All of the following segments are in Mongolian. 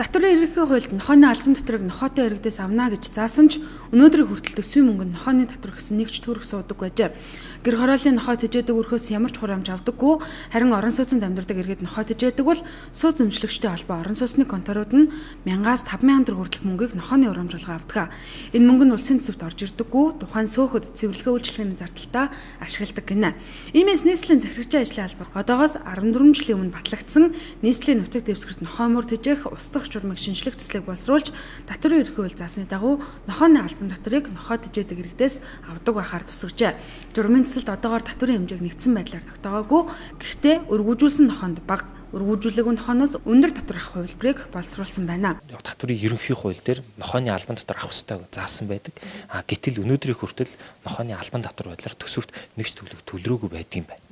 Татварын ерөнхий хуульд нохойны албан татварыг нохойтой иргэдээс авна гэж заасан ч өнөөдрийн хүртэл төсвийн мөнгө нь нохойны татвар гэсэн нэгч төгрөг суудаг байжээ. Гэр хорооллын нохой тэжээдэг өрхөөс ямар ч хурамж авдаггүй, харин орон сууцнд амьдардаг иргэд нохой тэжээдэг бол сууц өмчлөгчтэй холбоо орон сууцны конторууд нь 1000-аас 5000 төгрөг хүртэлх мөнгийг нохойны урамжуулга авдаг. Энэ мөнгө нь улсын төсөвт орж ирдэггүй, тухайн сөөхөд цэвэрлэгээ үйлчлэгээний зардалтаа ашигладаг гинэ. Иймээс нийслэлийн захирагчийн ажлын албаар одоогоос 14 жилийн өмнө батлагдсан нийслэлийн нутаг дэвсгэрт нохой мөр тэжээх устгах журмыг шинжлэх төслийг боловсруулж татварын ерөнхий хууль заасны дагуу нохойны албан татварыг нохой тэжээдэг иргэдээс авдаг байхаар тусагжээ. Журмын төсөлд одоогоор татварын хэмжээг нэгдсэн байдлаар тогтоогоогүй. Гэхдээ өргөжүүлсэн нохоонд бага, өргөжүүлээгүй нохооноос өндөр татвар авах хувилбарыг боловсруулсан байна. Татварын ерөнхий хууль дээр нохойны албан татвар авах ёстой заасан байдаг. Гэтэл өнөөдрийн хүртэл нохойны албан татвар байдлаар төсөвт нэгж төлрөөгүй байдаг юм байна.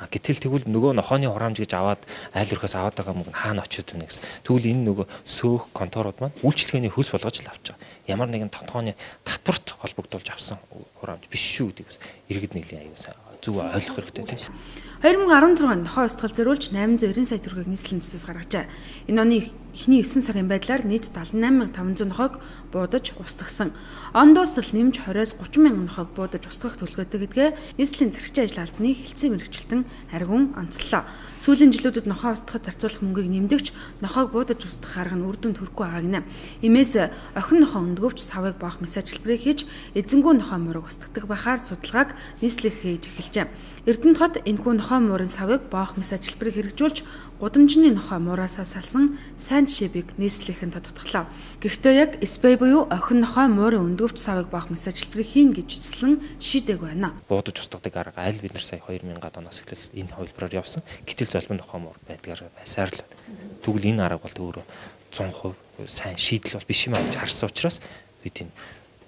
Гэтэл тэгвэл нөгөө нохойны хураамж гэж аваад айл өрхөөс аваад байгаа мөнгө хаана очиж байна гэсэн. Тэгвэл энэ нөгөө сөөх конторууд маань үйлчлэгээний хөлс болгож л авч байгаа. Ямар нэгэн тодтооны татварт холбогдуулж авсан хураамж биш шүү гэдэг иргэд нийлийн аюул зөв ойлгох хэрэгтэй тийм. 2016 онд нохой устгал зориулж 890 сая төгрөгийг нийслэлийн төсөөс гаргажээ. Энэ оны эхний 9 сарын байдлаар нийт 78500 нохойг буудаж устгасан. Он дуустал нэмж 20-с 30 мянган нохойг буудаж устгах төлөвлөгөөтэй гэдгээ нийслэлийн захирагчийн ажлын албаны хэлтсийн мэргэжилтэн аргун онцлоо. Сүүлийн жилүүдэд нохой устгахад зарцуулах мөнгийг нэмдэгч нохойг буудаж устгах арга нь үр дүнд хүрэхгүй байгаа гинэ. Иймээс охин нохой өндгөвч савыг боох мэс ажиллбарыг хийж эзэнгүү нохой мурыг устгадаг байхаар судалгааг нийслэл хийж эхэлжээ. Эрдэнэт хот энэхүү нохой муурын савыг боох мэс ажиллбарыг хэрэгжүүлж гудамжны нохой муураасаа салсан сайн жишээг нийслэлийн тодтоглоо. Гэхдээ яг SBI буюу охин нохой муурын өндгөвч савыг боох мэс ажиллбарыг хийн гэж эцэслэн шийдээг байна. Буудаж устгадаг арга аль бид нар сая 2000-ад оноос эхлэл энэ хувилбараар явсан. Гэтэл золбин нохой муур байдгаар байсаар л. Тэгвэл энэ арга бол өөрөө 100% сайн шийдэл бол биш юм аа гэж харсан учраас бид энэ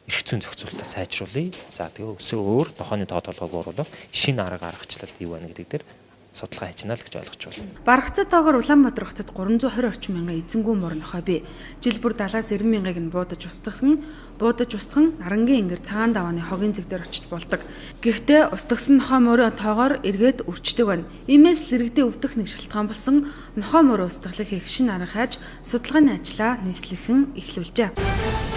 эрх зүйн зохицуулалтаа сайжруулъя. За тэгээ өөр нохойны тоо толгойг оруулаад шинэ арга аргачлал юу байна гэдэг дээр судалгаа хийжнаа л гэж ойлгож байна. Барагцаа тоогоор Улаанбаатар хотод 320 орчим мянган эзэнгүү муур нохой бий. Жил бүр 70-аас 90 мянгаыг нь буудаж устган Арангийн ингэр цагаан давааны хогийн зэг дээр очиж болдог. Гэхдээ устгасан нохой муурын тоогоор эргээд үрчдэг байна. Иймээс л иргэдийн өвдөх нэг шалтгаан болсон нохой муурын устгалыг хийх шинэ арга хайж судалгааны ажлаа нийслэхэн эхлүүлжээ.